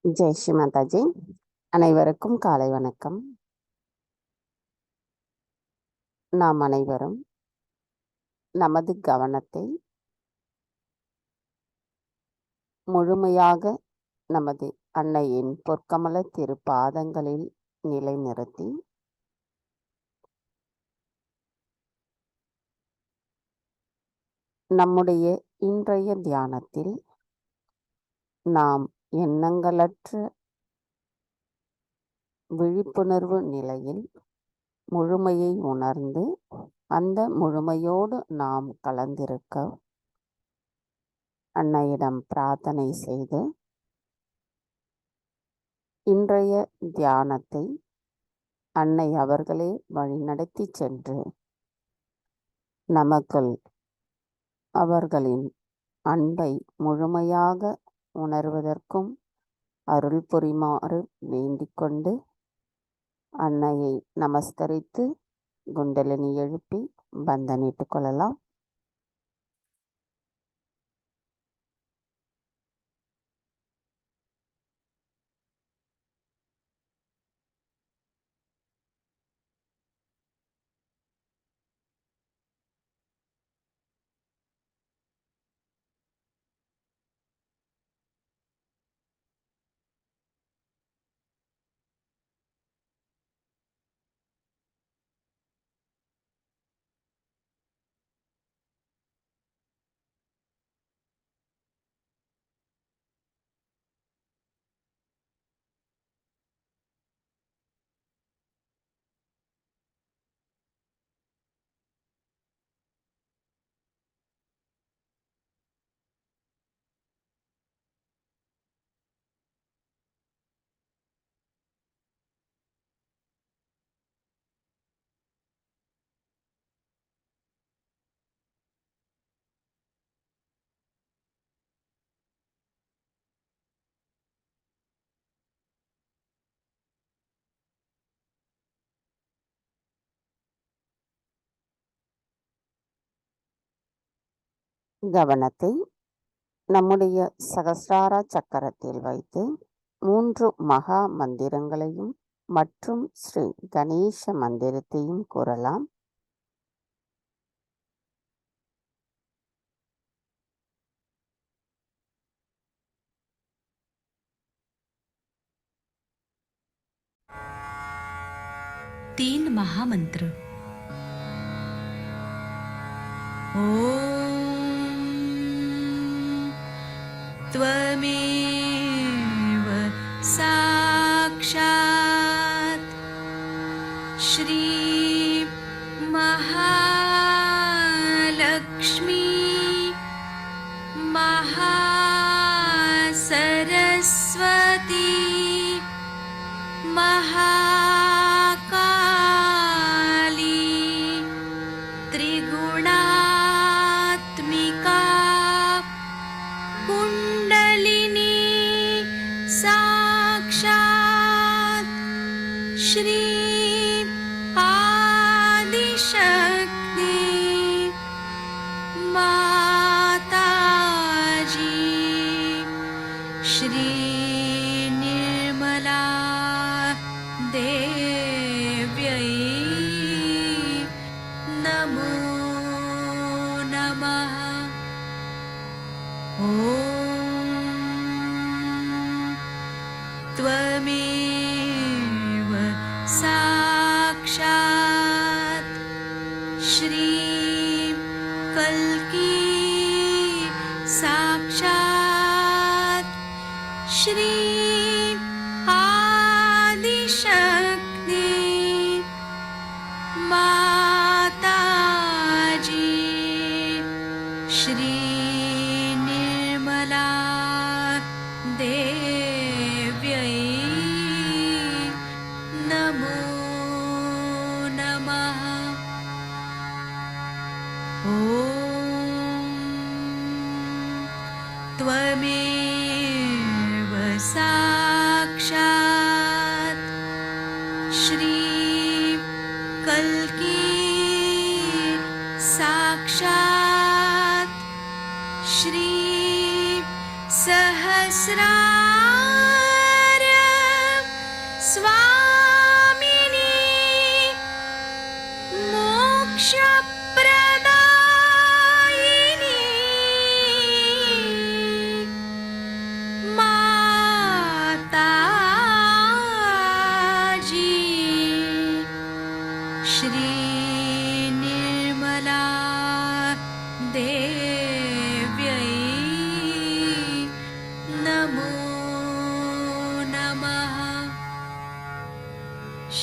ஜெய் ஸ்ரீ மாதாஜி. அனைவருக்கும் காலை வணக்கம். நாம் அனைவரும் நமது கவனத்தை முழுமையாக நமது அன்னையின் பொற்கமல திருப்பாதங்களில் நிலைநிறுத்தி நம்முடைய இன்றைய தியானத்தில் நாம் எண்ணங்களற்ற விழிப்புணர்வு நிலையில் முழுமையை உணர்ந்து அந்த முழுமையோடு நாம் கலந்திருக்க அன்னையிடம் பிரார்த்தனை செய்து இன்றைய தியானத்தை அன்னை அவர்களே வழிநடத்தி சென்று நமக்குள் அவர்களின் அன்பை முழுமையாக உணர்வதற்கும் அருள் புரிமாறு வேண்டிக்கொண்டு அன்னையை நமஸ்கரித்து குண்டலினி எழுப்பி பந்தனிட்டுக் கொள்ளலாம். கவனத்தை நம்முடைய சகஸ்ரார சக்கரத்தில் வைத்து 3 மகா மந்திரங்களையும் மற்றும் ஸ்ரீ கணேச மந்திரத்தையும் கூறலாம். तीन महामंत्र। ओम त्वमेव साक्षात् श्री महालक्ष्मी महासरस्वती त्रिगुणात्मिका कुण्डलिनी साक्षात् श्री आदिशक्ति माताजी श्री निर्मला देव्यै नमो नमः। ॐ त्वमेव साक्षात् श्री कल्की साक्षात् श्री आदिशक्ति माताजी श्री निर्मला देव्यै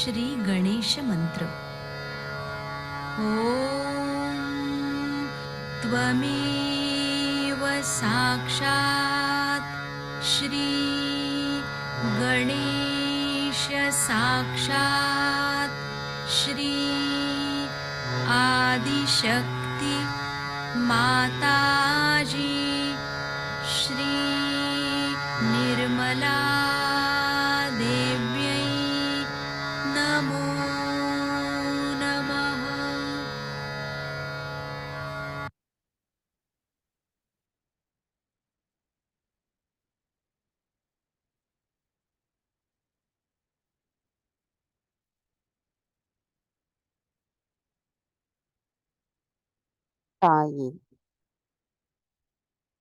श्री गणेश मंत्र। ॐ त्वमेव साक्षात् श्री गणेश साक्षात् श्री आदिशक्ति माताजी श्री निर्मला देव्यै नमो नमः। தாயே,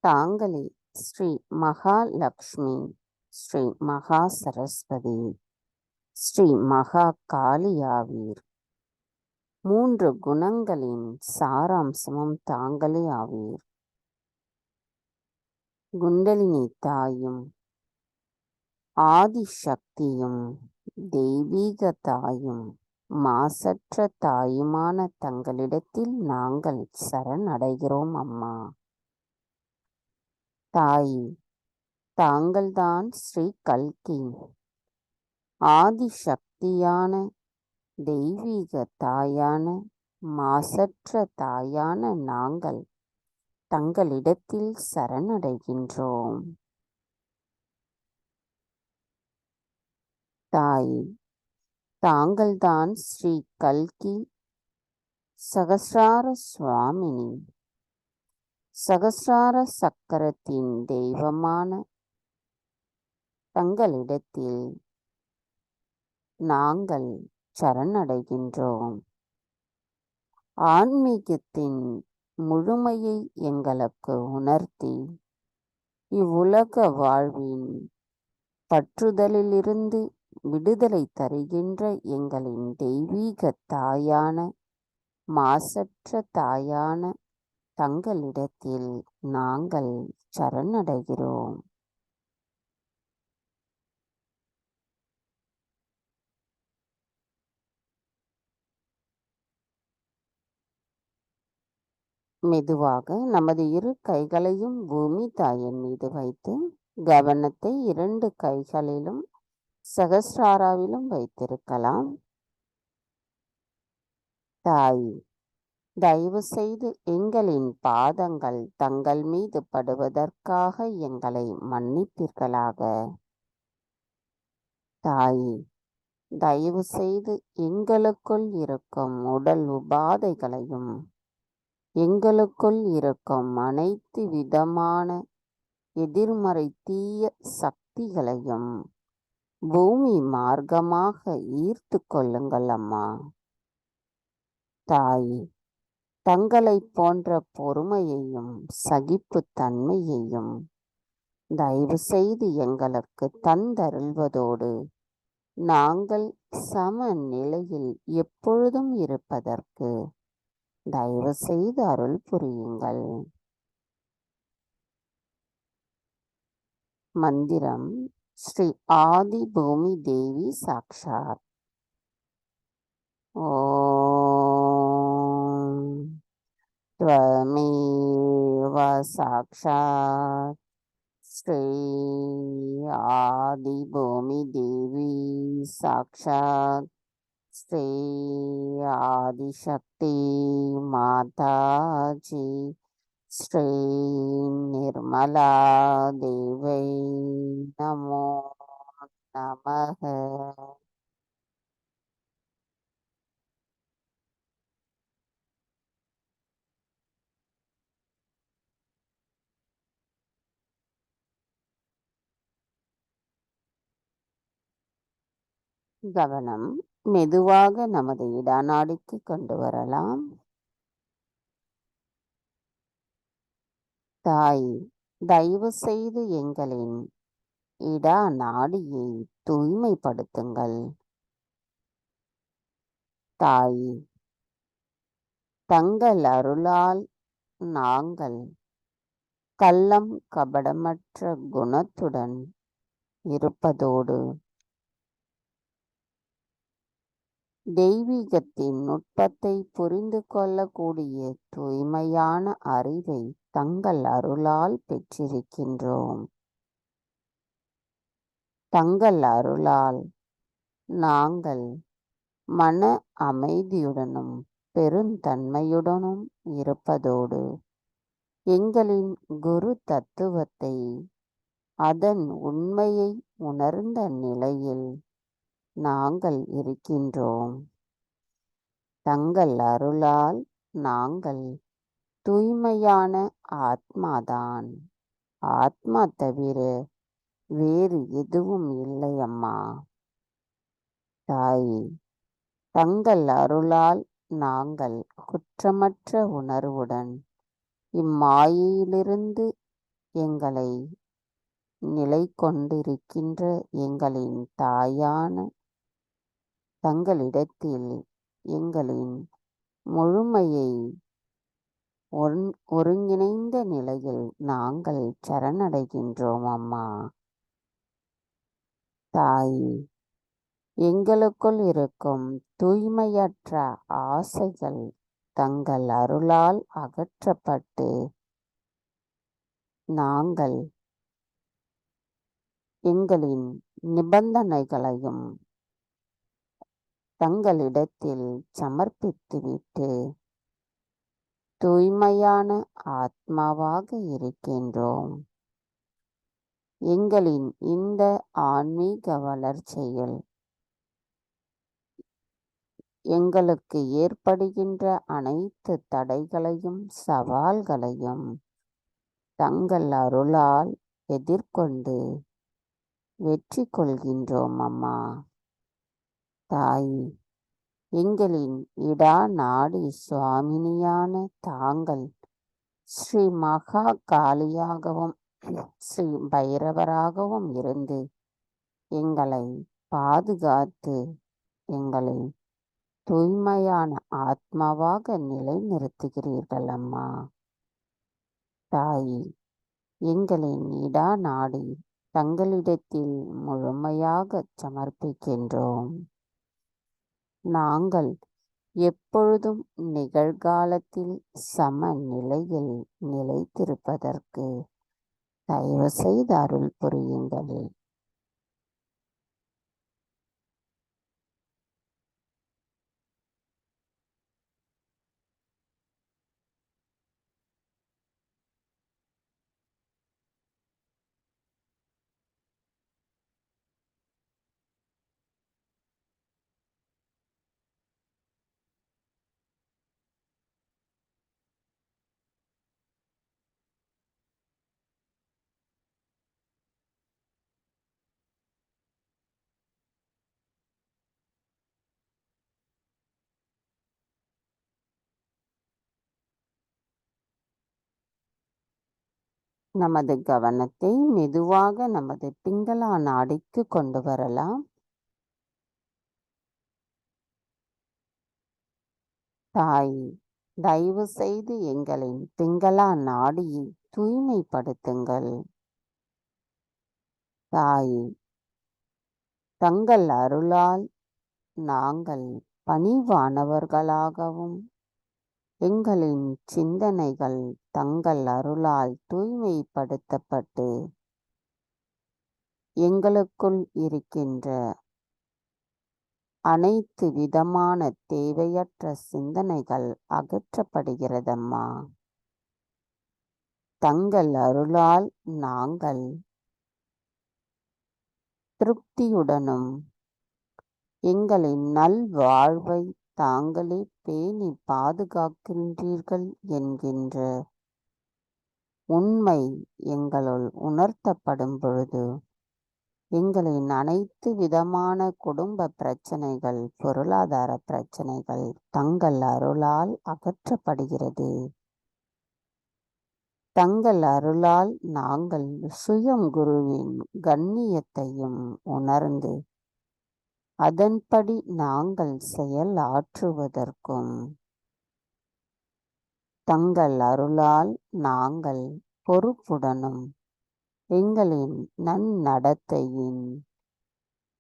தாங்களே ஸ்ரீ மகாலட்சுமி, ஸ்ரீ மகா சரஸ்வதி, ஸ்ரீ மகா காளியாவீர். மூன்று குணங்களின் சாராம்சமும் தாங்களே ஆவீர். குண்டலினி தாயும், ஆதிசக்தியும், தெய்வீக தாயும், மாசற்ற தாயுமான தங்களிடத்தில் நாங்கள் சரணடைகிறோம் அம்மா. தாயே, தாங்கள்தான் ஸ்ரீ கல்கி, ஆதிசக்தியான, தெய்வீக தாயான, மாசற்ற தாயான நாங்கள் தங்களிடத்தில் சரணடைகின்றோம். தாயே, தாங்கள்தான் ஸ்ரீ கல்கி சகஸ்ரார சுவாமினி, சகஸ்ரார சக்கரத்தின் தெய்வமான தங்களிடத்தில் நாங்கள் சரணடைகின்றோம். ஆன்மீகத்தின் முழுமையை எங்களுக்கு உணர்த்தி இவ்வுலக வாழ்வின் பற்றுதலிலிருந்து விடுதலை தருகின்ற எங்களின் தெய்வீக தாயான, மாசற்ற தாயான தங்களிடத்தில் நாங்கள் சரணடைகிறோம். மெதுவாக நமது இரு கைகளையும் பூமி தாயின் மீது வைத்து கவனத்தை இரண்டு கைகளிலும் சகஸ்ராராவிலும் வைத்திருக்கலாம். தாய், தயவு செய்து எங்களின் பாதங்கள் தங்கள் மீது படுவதற்காக எங்களை மன்னிப்பீர்களாக. தாயே, தயவு செய்து எங்களுக்குள் இருக்கும் உடல் உபாதைகளையும் எங்களுக்குள் இருக்கும் அனைத்து விதமான எதிர்மறை தீய சக்திகளையும் பூமி மார்க்கமாக ஈர்த்து கொள்ளுங்கள் அம்மா. தாயே, தங்களை போன்ற பொறுமையையும் சகிப்புத்தன்மையையும் தயவு செய்து எங்களுக்கு தந்தருள்வதோடு நாங்கள் சமநிலையில் எப்பொழுதும் இருப்பதற்கு தயவு செய்து அருள் புரியுங்கள். மந்திரம் ஸ்ரீ ஆதி பூமி தேவி சாக்ஷாத். ஓம் த்வமேவ சாக்ஷாத் ஸ்ரீ ஆதி பூமி தேவி சாக்ஷாத் ஸ்ரீ ஆதிசக்தி மாதாஜி ஸ்ரீ நிர்மலா தேவை நமோ நமக. கவனம் மெதுவாக நமது இடநாடிக்கு கொண்டு வரலாம். தாய், தயவு செய்து எங்களின் இடநாடியை தூய்மைப்படுத்துங்கள். தாய், தங்கள் அருளால் நாங்கள் கள்ளம் கபடமற்ற குணத்துடன் இருப்பதோடு தெய்வீகத்தின் நுட்பத்தை புரிந்து கொள்ளக்கூடிய தூய்மையான அறிவை தங்கள் அருளால் பெற்றிருக்கின்றோம். தங்கள் அருளால் நாங்கள் மன அமைதியுடனும் பெருந்தன்மையுடனும் இருப்பதோடு எங்களின் குரு தத்துவத்தை அதன் உண்மையை உணர்ந்த நிலையில் நாங்கள் இருக்கின்றோம். தங்கள் அருளால் நாங்கள் தூய்மையான ஆத்மாதான். ஆத்மா தவிர வேறு எதுவும் இல்லை அம்மா. தாயே, தங்கள் அருளால் நாங்கள் குற்றமற்ற உணர்வுடன் இம்மாயையிலிருந்து எங்களை நிலை கொண்டிருக்கின்ற எங்களின் தாயான தங்களிடத்தில் எங்களின் முழுமையை ஒருங்கிணைந்த நிலையில் நாங்கள் சரணடைகின்றோம் அம்மா. தாயே, எங்களுக்குள் இருக்கும் தூய்மையற்ற ஆசைகள் தங்கள் அருளால் அகற்றப்பட்டு நாங்கள் எங்களின் நிபந்தனைகளையும் தங்களிடத்தில் சமர்ப்பித்துவிட்டு தூய்மையான ஆத்மாவாக இருக்கின்றோம். எங்களின் இந்த ஆன்மீக வளர்ச்சியில் எங்களுக்கு ஏற்படுகின்ற அனைத்து தடைகளையும் சவால்களையும் தங்கள் அருளால் எதிர்கொண்டு வெற்றி கொள்கின்றோம் அம்மா. தாயே, எங்களின் இடா நாடி சுவாமினியான தாங்கள் ஸ்ரீ மகா காளியாகவும் ஸ்ரீ பைரவராகவும் இருந்து எங்களை பாதுகாத்து எங்களை தூய்மையான ஆத்மாவாக நிலைநிறுத்துகிறீர்கள் அம்மா. தாயே, எங்களின் இடா நாடி தங்களிடத்தில் முழுமையாக சமர்ப்பிக்கின்றோம். நாங்கள் எப்பொழுதும் நிகழ்காலத்தில் சமநிலையில் நிலைத்திருப்பதற்கு தயவு செய்து அருள் புரியுங்கள். நமது கவனத்தை மெதுவாக நமது பிங்களா நாடிக்கு கொண்டு வரலாம். தாய், தயவு செய்து எங்களின் பிங்களா நாடியை தூய்மைப்படுத்துங்கள். தாய், தங்கள் அருளால் நாங்கள் பணிவானவர்களாகவும் எங்களின் சிந்தனைகள் தங்கள் அருளால் தூய்மைப்படுத்தப்பட்டு எங்களுக்குள் இருக்கின்ற அனைத்து விதமான தேவையற்ற சிந்தனைகள் அகற்றப்படுகிறதம்மா. தங்கள் அருளால் நாங்கள் திருப்தியுடனும் எங்களின் நல்வாழ்வை தாங்களே பேணி பாதுகாக்கின்றீர்கள் என்கின்ற உண்மை எங்களுள் உணர்த்தப்படும் பொழுது எங்களின் அனைத்து விதமான குடும்ப பிரச்சனைகள், பொருளாதார பிரச்சனைகள் தங்கள் அருளால் அகற்றப்படுகிறது. தங்கள் அருளால் நாங்கள் சுயம் குருவின் கண்ணியத்தையும் உணர்ந்து அதன்படி நாங்கள் செயல் ஆற்றுவதற்கும் தங்கள் அருளால் நாங்கள் பொறுப்புடனும் எங்களின் நன்னடத்தையின்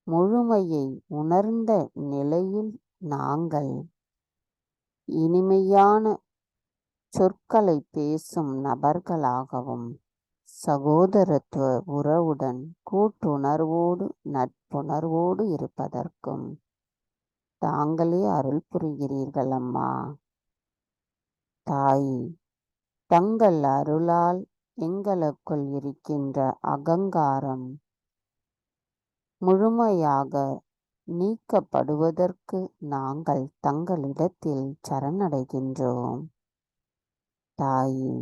முழுமையை உணர்ந்த நிலையில் நாங்கள் இனிமையான சொற்களை பேசும் நபர்களாகவும் சகோதரத்துவ உறவுடன் கூட்டுணர்வோடு நட்புணர்வோடு இருப்பதற்கும் தாங்களே அருள் புரிகிறீர்கள் அம்மா. தாய், தங்கள் அருளால் எங்களுக்குள் இருக்கின்ற அகங்காரம் முழுமையாக நீக்கப்படுவதற்கு நாங்கள் தங்களிடத்தில் சரணடைகின்றோம். தாயே,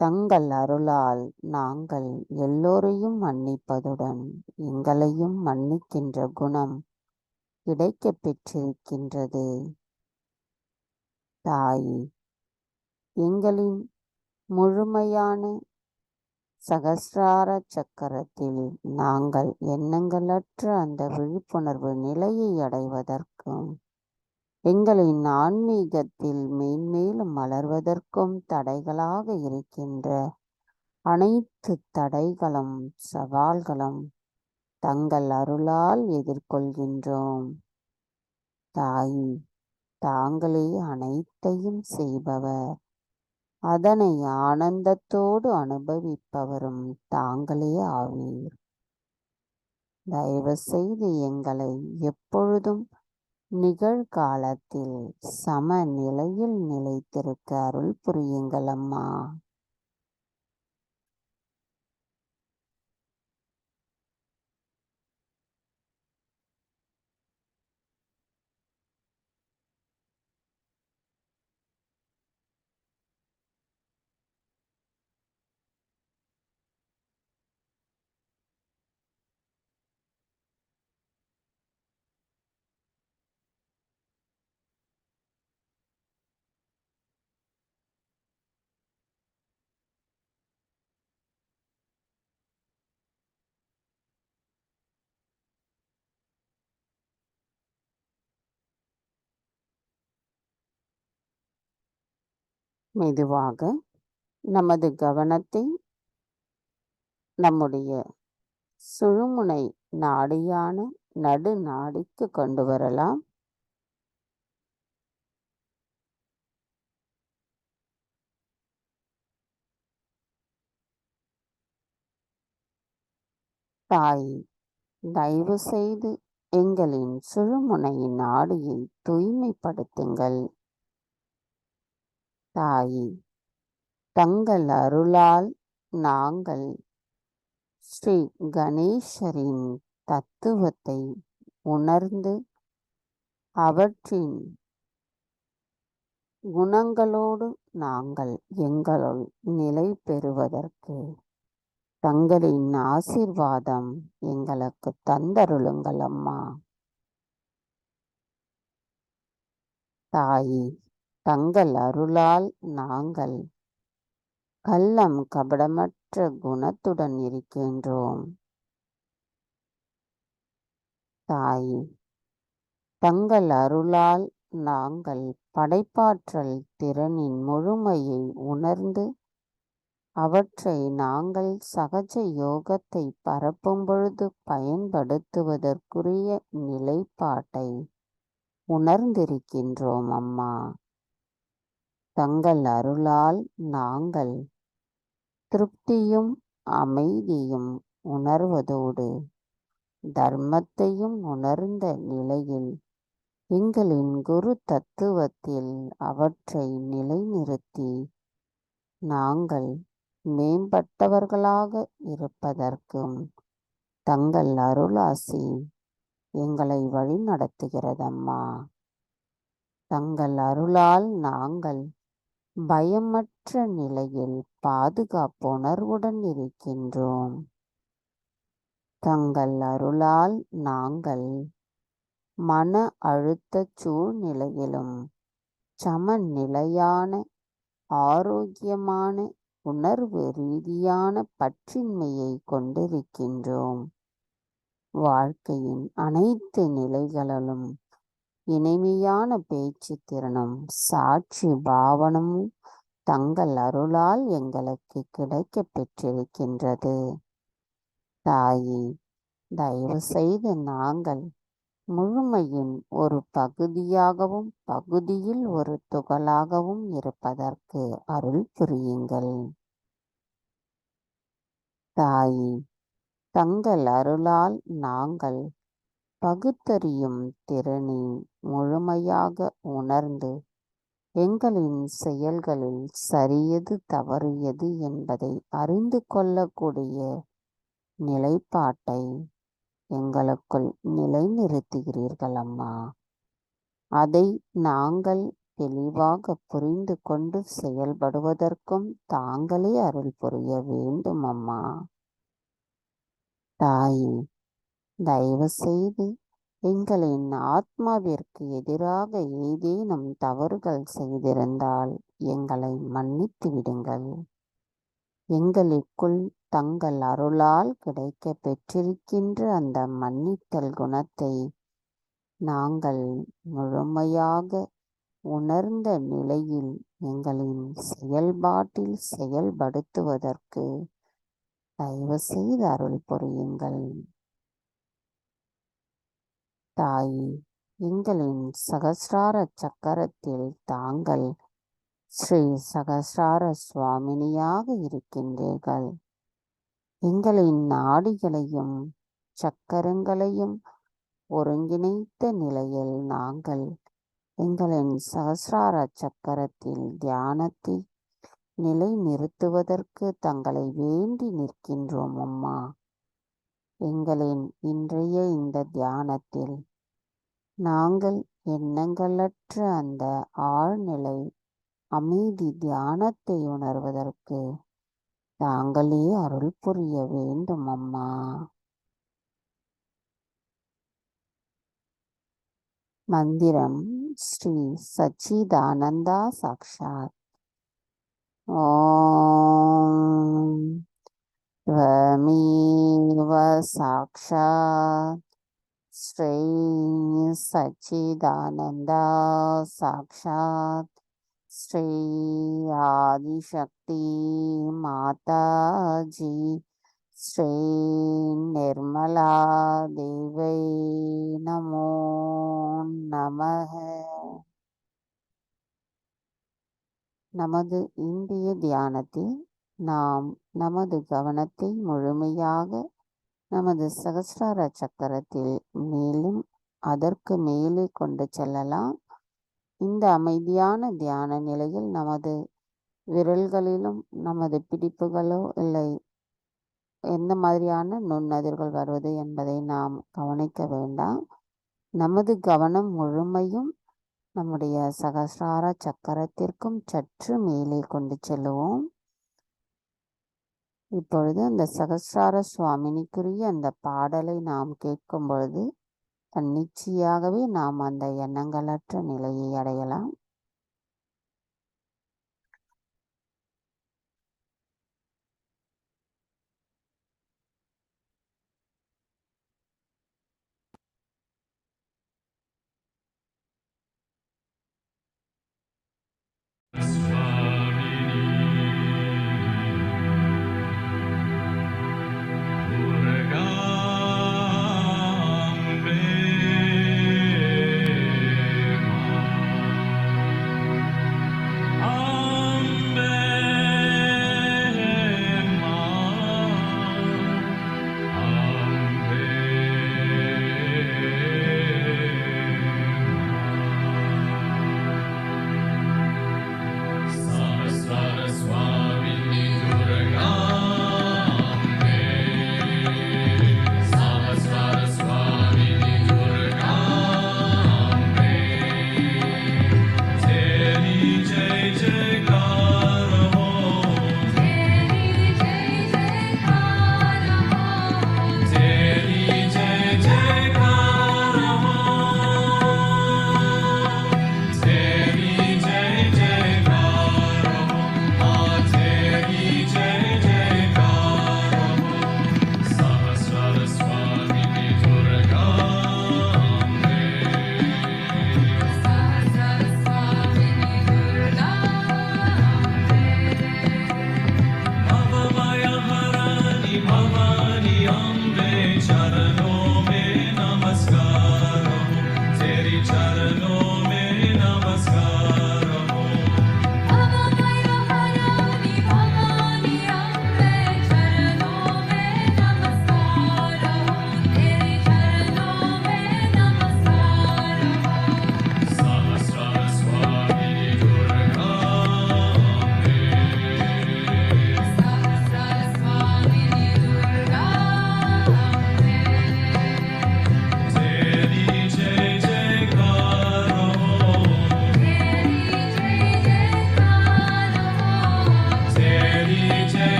தங்கள் அருளால் நாங்கள் எல்லோரையும் மன்னிப்பதுடன் எங்களையும் மன்னிக்கின்ற குணம் கிடைக்கப் பெற்றிருக்கின்றது. தாயே, எங்களின் முழுமையான சகஸ்ரார சக்கரத்தில் நாங்கள் எண்ணங்களற்ற அந்த விழிப்புணர்வு நிலையை அடைவதற்கும் எங்களின் ஆன்மீகத்தில் மேன்மேலும் மலர்வதற்கும் தடைகளாக இருக்கின்ற அனைத்து தடைகளும் சவால்களும் தங்கள் அருளால் எதிர்கொள்கின்றோம். தாய், தாங்களே அனைத்தையும் செய்பவர், அதனை ஆனந்தத்தோடு அனுபவிப்பவரும் தாங்களே ஆவீர். தயவு செய்து எங்களை எப்பொழுதும் நிகழ்காலத்தில் சமநிலையில் நிலைத்திருக்க அருள் புரியுங்கள் அம்மா. மெதுவாக நமது கவனத்தை நம்முடைய சுழுமுனை நாடியான நடுநாடிக்கு கொண்டு வரலாம். தாய், தயவு செய்து எங்களின் சுழுமுனையின் நாடியை தூய்மைப்படுத்துங்கள். தாயே, தங்கள் அருளால் நாங்கள் ஸ்ரீ கணேசரின் தத்துவத்தை உணர்ந்து அவற்றின் குணங்களோடு நாங்கள் எங்களுள் நிலை பெறுவதற்கு தங்களின் ஆசீர்வாதம் எங்களுக்கு தந்தருளுங்கள் அம்மா. தாயே, தங்கள் அருளால் நாங்கள் கள்ளம் கபடமற்ற குணத்துடன் இருக்கின்றோம். தாயே, தங்கள் அருளால் நாங்கள் படைப்பாற்றல் திறனின் முழுமையை உணர்ந்து அவற்றை நாங்கள் சகஜ யோகத்தை பரப்பும் பொழுது பயன்படுத்துவதற்குரிய நிலைப்பாட்டை உணர்ந்திருக்கின்றோம் அம்மா. தங்கள் அருளால் நாங்கள் திருப்தியும் அமைதியும் உணர்வதோடு தர்மத்தையும் உணர்ந்த நிலையில் எங்களின் குரு தத்துவத்தில் அவற்றை நிலைநிறுத்தி நாங்கள் மேம்பட்டவர்களாக இருப்பதற்கும் தங்கள் அருளாசி எங்களை வழி நடத்துகிறதம்மா. தங்கள் அருளால் நாங்கள் பயமற்ற நிலையில் பாதுகாப்புணர்வுடன் இருக்கின்றோம். தங்கள் அருளால் நாங்கள் மன அழுத்த சூழ்நிலையிலும் சமநிலையான ஆரோக்கியமான உணர்வு ரீதியான பற்றின்மையை கொண்டிருக்கின்றோம். வாழ்க்கையின் அனைத்து நிலைகளிலும் இனிமையான பேச்சு திறனும் சாட்சி பாவனமும் தங்கள் அருளால் எங்களுக்கு கிடைக்க பெற்றிருக்கின்றது. தாயே, தயவு செய்து நாங்கள் முழுமையின் ஒரு பகுதியாகவும் பகுதியில் ஒரு துகளாகவும் இருப்பதற்கு அருள் புரியுங்கள். தாயே, தங்கள் அருளால் நாங்கள் பகுத்தறியும் திறனை முழுமையாக உணர்ந்து எங்களின் செயல்களில் சரியது தவறியது என்பதை அறிந்து கொள்ளக்கூடிய நிலைப்பாட்டை எங்களுக்குள் நிலைநிறுத்துகிறீர்கள் அம்மா. அதை நாங்கள் தெளிவாக புரிந்து கொண்டு செயல்படுவதற்கும் தாங்களே அருள் புரிய வேண்டும் அம்மா. தாயே, தயவு செய்து எங்களின் ஆத்மாவிற்கு எதிராக ஏதேனும் தவறுகள் செய்திருந்தால் எங்களை மன்னித்து விடுங்கள். எங்களுக்குள் தங்கள் அருளால் கிடைக்க பெற்றிருக்கின்ற அந்த மன்னித்தல் குணத்தை நாங்கள் முழுமையாக உணர்ந்த நிலையில் எங்களின் செயல்பாட்டில் செயல்படுத்துவதற்கு தயவு செய்து அருள் புரியுங்கள். தாயே, எங்களின் சகஸ்ரார சக்கரத்தில் தாங்கள் ஸ்ரீ சகஸ்ரார சுவாமினியாக இருக்கின்றீர்கள். எங்களின் நாடிகளையும் சக்கரங்களையும் ஒருங்கிணைத்த நிலையில் நாங்கள் எங்களின் சகஸ்ரார சக்கரத்தில் தியானத்தில் நிலை நிறுத்துவதற்கு தங்களை வேண்டி நிற்கின்றோம் அம்மா. எங்களின் இன்றைய இந்த தியானத்தில் நாங்கள் எண்ணங்களற்ற அந்த ஆழ்நிலை அமைதி தியானத்தை உணர்வதற்கு தாங்களே அருள் புரிய வேண்டும் அம்மா. மந்திரம் ஸ்ரீ சச்சிதானந்தா சாக்ஷாத். ஓம் त्वमेव साक्षात् श्री सच्चिदानन्दा साक्षात् श्री आदिशक्ति माताजी श्री निर्मला देवै नमो नमः. நமது இந்திய தியானத்தில் நாம் நமது கவனத்தை முழுமையாக நமது சகஸ்ரார சக்கரத்தில் மேலும் அதற்கு மேலே கொண்டு செல்லலாம். இந்த அமைதியான தியான நிலையில் நமது விரல்களிலும் நமது பிடிப்புகளோ இல்லை எந்த மாதிரியான நுண்ணதிர்கள் வருவது என்பதை நாம் கவனிக்க வேண்டாம். நமது கவனம் முழுமையும் நம்முடைய சகஸ்ரார சக்கரத்திற்கும் சற்று மேலே கொண்டு செல்லுவோம். இப்பொழுது அந்த சகஸ்ரார சுவாமினிக்குரிய அந்த பாடலை நாம் கேட்கும் பொழுது தன்னிச்சையாகவே நாம் அந்த எண்ணங்களற்ற நிலையை அடையலாம்.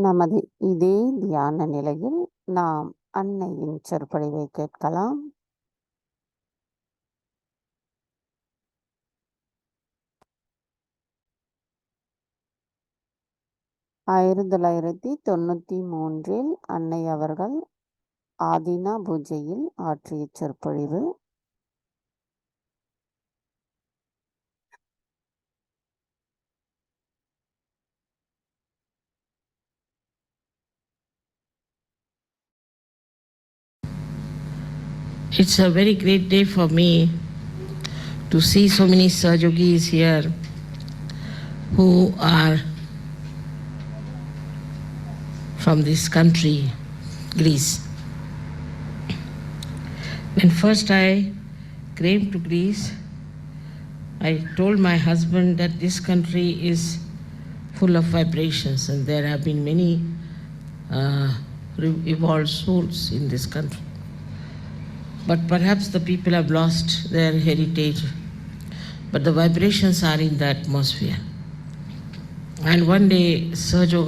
நமது இதே தியான நிலையில் நாம் அன்னையின் சொற்பொழிவை கேட்கலாம். ஆயிரத்தி 1993 அன்னை அவர்கள் ஆதினா பூஜையில் ஆற்றிய சொற்பொழிவு. It's a very great day for me to see so many Sahajogis here who are from this country, Greece. When first I came to Greece, I told my husband that this country is full of vibrations and there have been many evolved souls in this country. But perhaps the people have lost their heritage, but the vibrations are in the atmosphere. And one day, Sahaja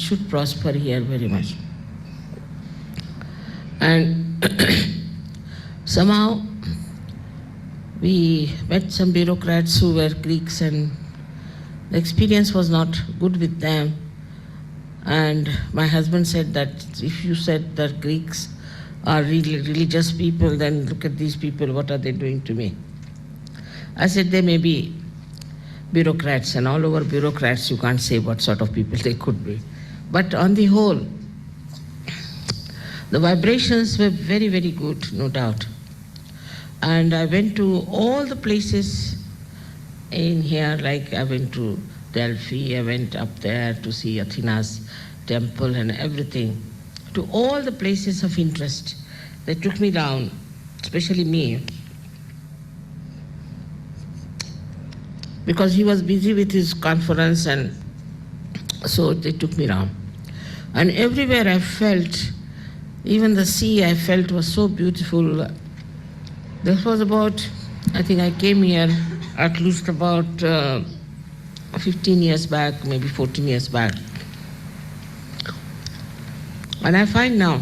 should prosper here very much. And somehow, we met some bureaucrats who were Greeks, and the experience was not good with them. And my husband said that if you said that Greeks are really religious people, then look at these people, what are they doing to me? I said they may be bureaucrats, and all over bureaucrats you can't say what sort of people they could be. But on the whole, the vibrations were very, very good, no doubt. And I went to all the places in here, like I went to Delphi, I went up there to see Athena's temple and everything, to all the places of interest. They took me down, especially me, because he was busy with his conference, and so they took me down. And everywhere I felt, even the sea I felt was so beautiful. This was about, I think I came here at least about 15 years back, maybe 14 years back. And I find now,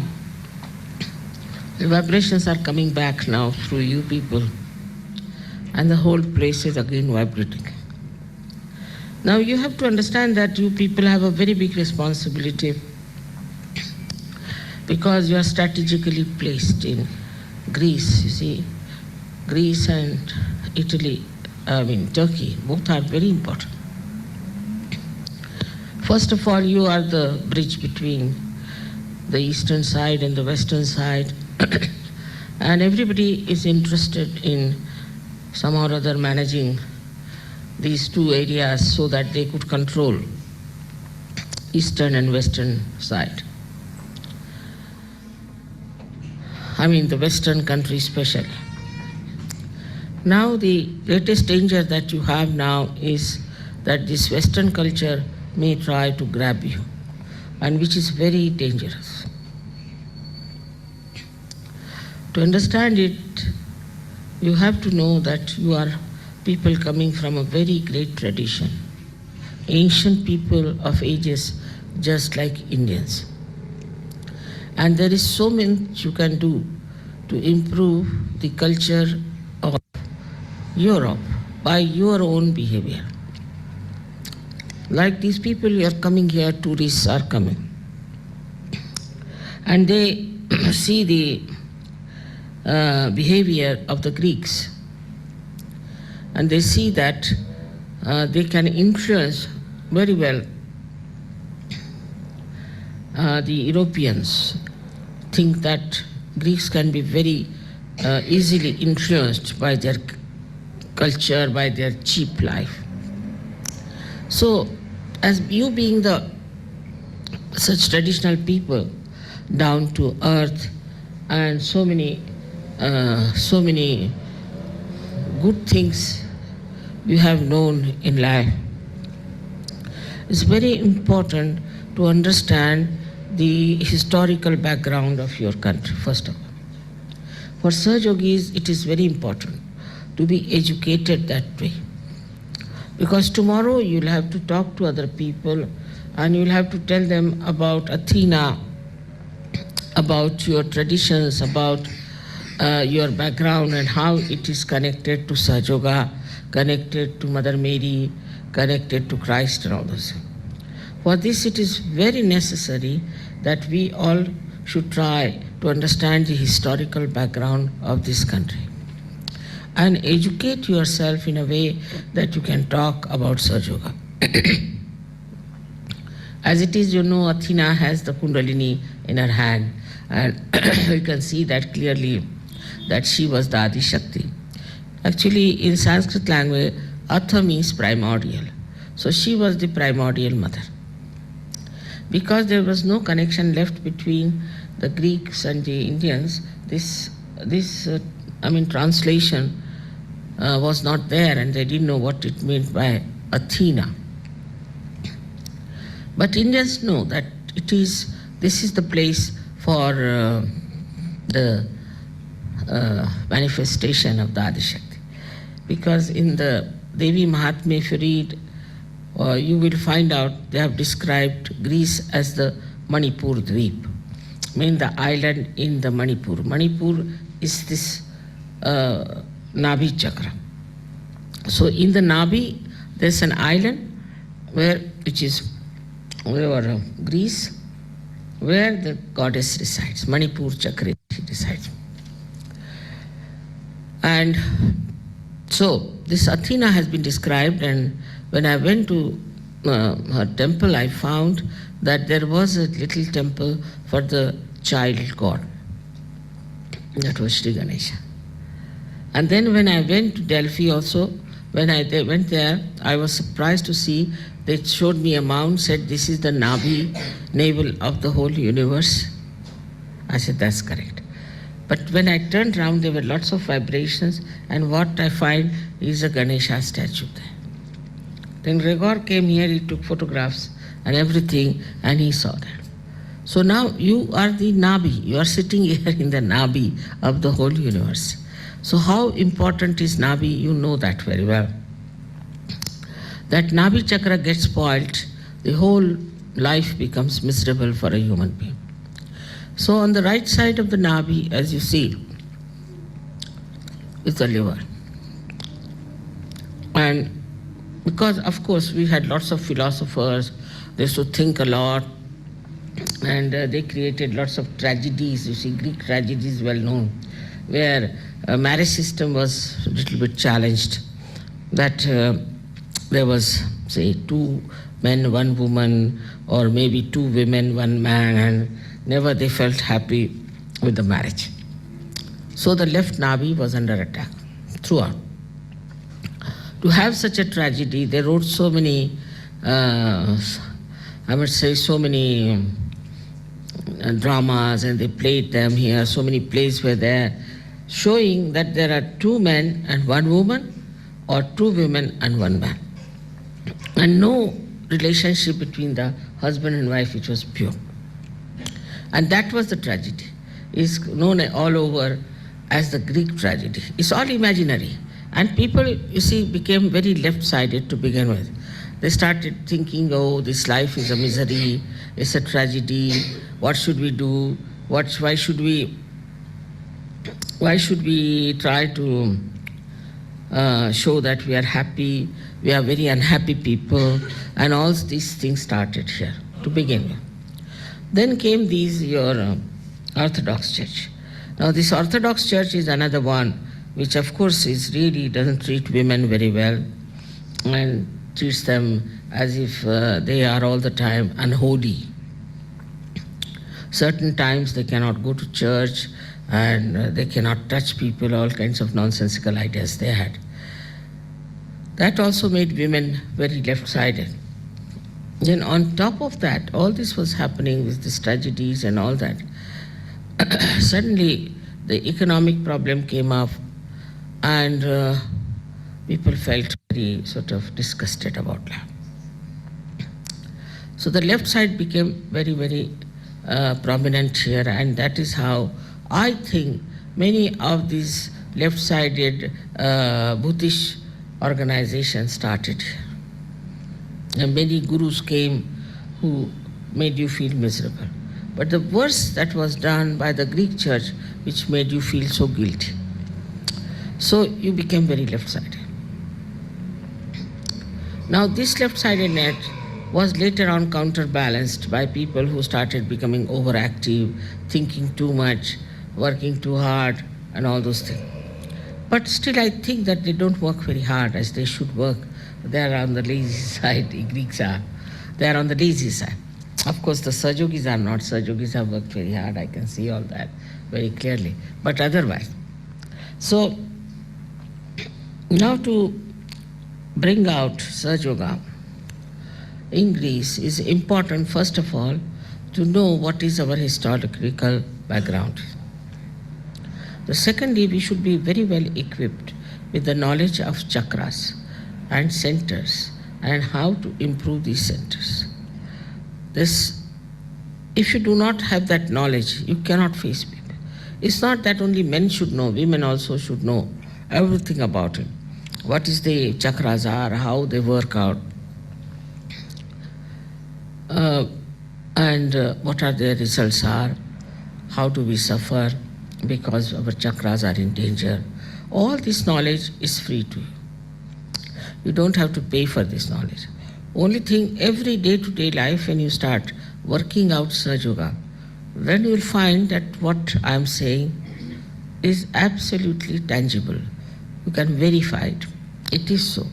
the vibrations are coming back now through you people, and the whole place is again vibrating. Now you have to understand that you people have a very big responsibility, because you are strategically placed in Greece, you see. Greece and Italy, Turkey, both are very important. First of all, you are the bridge between the eastern side and the western side, and everybody is interested in somehow or other managing these two areas so that they could control eastern and western side. I mean the western country especially. Now the greatest danger that you have now is that this western culture may try to grab you, and which is very dangerous. To understand it, you have to know that you are people coming from a very great tradition, ancient people of ages, just like Indians. And there is so much you can do to improve the culture of Europe by your own behavior. Like these people who are coming here, tourists are coming, and they see the behavior of the Greeks, and they see that they can influence very well the Europeans. Think that Greeks can be very easily influenced by their culture, by their cheap life. So, as you being the such traditional people, down to earth, and so many good things you have known in life, it's very important to understand the historical background of your country, first of all. For Sahajogis, it is very important to be educated that way, because tomorrow you'll have to talk to other people and you'll have to tell them about Athena, about your traditions, about your background and how it is connected to Sahajya, connected to Mother Mary, connected to Christ and all those things. For this, it is very necessary that we all should try to understand the historical background of this country and educate yourself in a way that you can talk about Sahajya. As it is, you know, Athena has the Kundalini in her hand, and you can see that clearly that she was the Adi Shakti. Actually, in Sanskrit language, Atha means primordial. So she was the primordial mother. Because there was no connection left between the Greeks and the Indians, this translation was not there, and they didn't know what it meant by Athena. But Indians know that this is the place for the manifestation of the Adi Shakti. Because in the Devi Mahatmya, if you read, you will find out they have described Greece as the Manipur Dweep, mean the island in the Manipur. Manipur is this Nabi chakra. So in the Nabi, there's an island which is Greece, where the goddess resides. Manipur chakra she resides. And so this Athena has been described, and when I went to her temple, I found that there was a little temple for the child god. That was Sri Ganesha. And then when I went to Delphi also, when I went there, I was surprised to see they showed me a mound, said this is the Nabi, navel of the whole universe. I said, that's correct. But when I turned around, there were lots of vibrations, and what I find is a Ganesha statue there. Then Gregor came here, he took photographs and everything, and he saw that. So now you are the Nabi, you are sitting here in the Nabi of the whole universe. So how important is Nabi? You know that very well. That Nabi chakra gets spoiled, the whole life becomes miserable for a human being. So on the right side of the Nabi, as you see, is the liver. And because, of course, we had lots of philosophers, they used to think a lot, and they created lots of tragedies. You see, Greek tragedies well known, where a marriage system was a little bit challenged, that there was, say, 2 men, 1 woman, or maybe 2 women, 1 man, and never they felt happy with the marriage. So the left Nabi was under attack throughout. To have such a tragedy, they wrote so many, so many dramas, and they played them here. So many plays were there, showing that there are 2 men and 1 woman, or 2 women and 1 man. And no relationship between the husband and wife, which was pure. And that was the tragedy. It's known all over as the Greek tragedy. It's all imaginary. And people, you see, became very left-sided to begin with. They started thinking, oh, this life is a misery, it's a tragedy, what should we do? Why should we try to show that we are happy? We are very unhappy people, and all these things started here to begin with. Then came your Orthodox Church. Now this Orthodox Church is another one, which of course is really doesn't treat women very well, and treats them as if they are all the time unholy. Certain times they cannot go to church, and they cannot touch people, all kinds of nonsensical ideas they had. That also made women very left-sided. Then on top of that, all this was happening with these tragedies and all that. Suddenly, the economic problem came up, and people felt very sort of disgusted about that. So the left side became very, very prominent here, and that is how I think many of these left-sided Buddhist organizations started here. And many gurus came who made you feel miserable, but the worst that was done by the Greek church which made you feel so guilty. So you became very left-sided. Now this left-sidedness was later on counterbalanced by people who started becoming overactive, thinking too much, working too hard, and all those things. But still I think that they don't work very hard as they should work. They are on the lazy side, the Greeks are. They are on the lazy side. Of course, the Sahajogis are not. Sahajogis have worked very hard. I can see all that very clearly. But otherwise. So, now to bring out Sahaja in Greece is important, first of all, to know what is our historical background. The secondly, we should be very well equipped with the knowledge of chakras and centers and how to improve these centers. If you do not have that knowledge, you cannot face people. It's not that only men should know, women also should know everything about it. What is the chakras are, how they work out, and what are their results are, how do we suffer because our chakras are in danger. All this knowledge is free to you. You don't have to pay for this knowledge. Only thing, every day-to-day life when you start working out Sahaja, then you will find that what I am saying is absolutely tangible. You can verify it. It is so.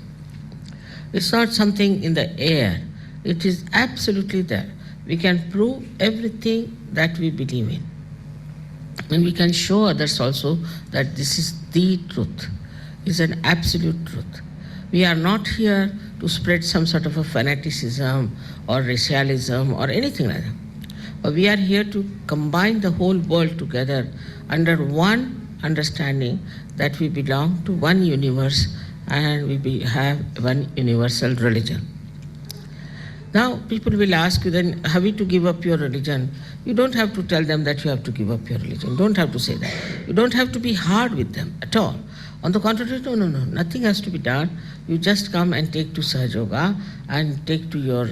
It's not something in the air. It is absolutely there. We can prove everything that we believe in. And we can show others also that this is the truth. It's an absolute truth. We are not here to spread some sort of a fanaticism or racialism or anything like that. But we are here to combine the whole world together under one understanding that we belong to one universe and we have one universal religion. Now people will ask you, then have you to give up your religion? You don't have to tell them that you have to give up your religion. You don't have to say that. You don't have to be hard with them at all. On the contrary, no, nothing has to be done. You just come and take to Sahaja and take to your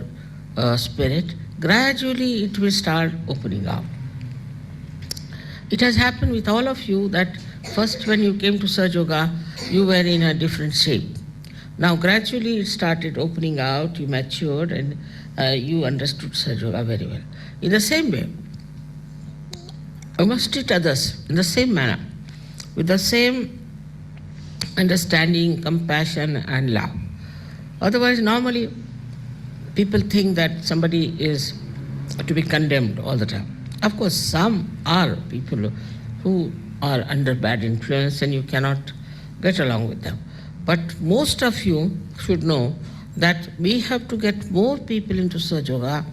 spirit. Gradually it will start opening up. It has happened with all of you that first when you came to Sahaja, you were in a different shape. Now gradually it started opening out, you matured and you understood Sahaja very well. In the same way, you must treat others in the same manner, with the same understanding, compassion and love. Otherwise, normally people think that somebody is to be condemned all the time. Of course, some are people who are under bad influence and you cannot get along with them. But most of you should know that we have to get more people into Sahaja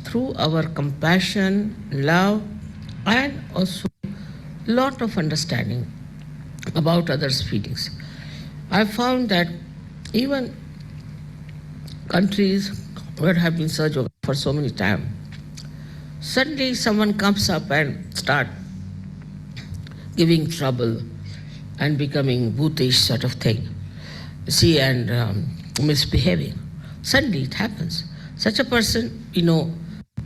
through our compassion, love, and also a lot of understanding about others' feelings. I found that even countries where have been Sahaja for so many times, suddenly someone comes up and start giving trouble and becoming bhutish sort of thing, and misbehaving. Suddenly it happens. Such a person,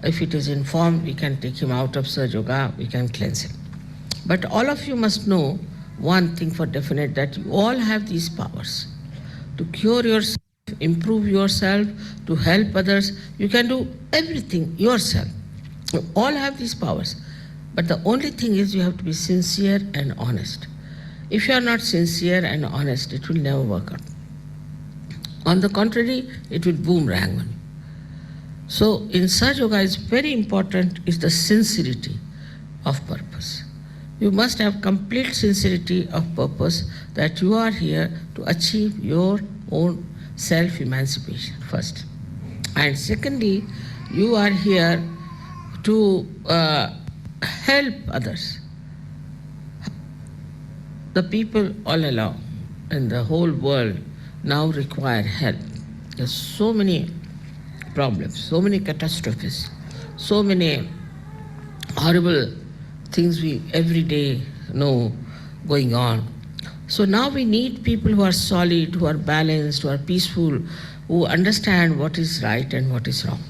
if it is informed, we can take him out of Sahaja, we can cleanse him. But all of you must know one thing for definite, that you all have these powers to cure yourself, improve yourself, to help others. You can do everything yourself. You all have these powers. But the only thing is you have to be sincere and honest. If you are not sincere and honest, it will never work out. On the contrary, it will boomerang on you. So in Sahaja, it's very important is the sincerity of purpose. You must have complete sincerity of purpose that you are here to achieve your own self-emancipation first. And secondly, you are here to help others. The people all along in the whole world now require help. There's so many problems, so many catastrophes, so many horrible things we every day know going on. So now we need people who are solid, who are balanced, who are peaceful, who understand what is right and what is wrong.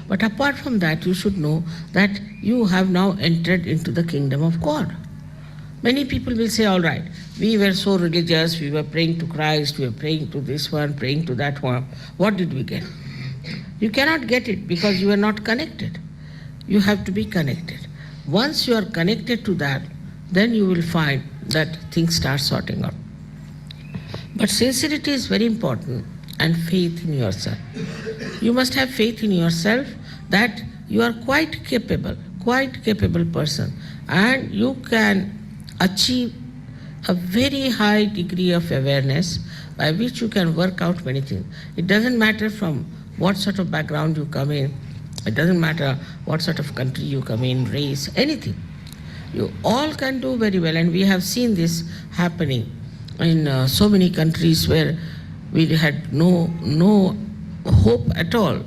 But apart from that, you should know that you have now entered into the kingdom of God. Many people will say, all right, we were so religious, we were praying to Christ, we were praying to this one, praying to that one. What did we get? You cannot get it because you are not connected. You have to be connected. Once you are connected to that, then you will find that things start sorting out. But sincerity is very important, and faith in yourself. You must have faith in yourself that you are quite capable person, and you can achieve a very high degree of awareness by which you can work out many things. It doesn't matter from what sort of background you come in, it doesn't matter what sort of country you come in, race, anything. You all can do very well, and we have seen this happening in so many countries where we had no hope at all.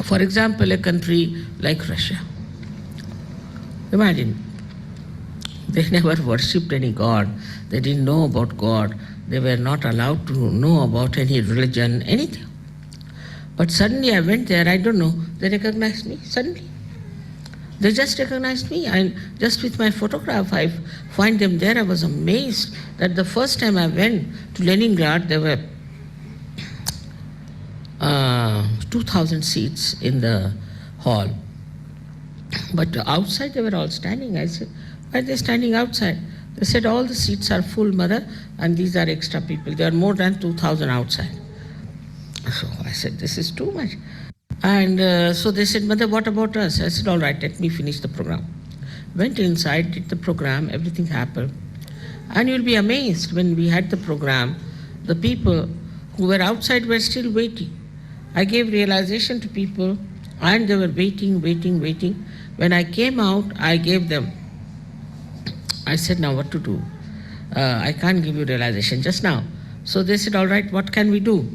For example, a country like Russia. Imagine, they never worshipped any god, they didn't know about God, they were not allowed to know about any religion, anything. But suddenly I went there, I don't know, they recognized me suddenly. They just recognized me, and just with my photograph, I find them there. I was amazed that the first time I went to Leningrad, there were 2,000 seats in the hall. But outside they were all standing. I said, why are they standing outside? They said, all the seats are full, mother, and these are extra people. There are more than 2,000 outside. So I said, this is too much. And so they said, mother, what about us? I said, all right, let me finish the program. Went inside, did the program, everything happened. And you'll be amazed, when we had the program, the people who were outside were still waiting. I gave realization to people, and they were waiting. When I came out, I gave them. I said, now what to do? I can't give you realization just now. So they said, all right, what can we do?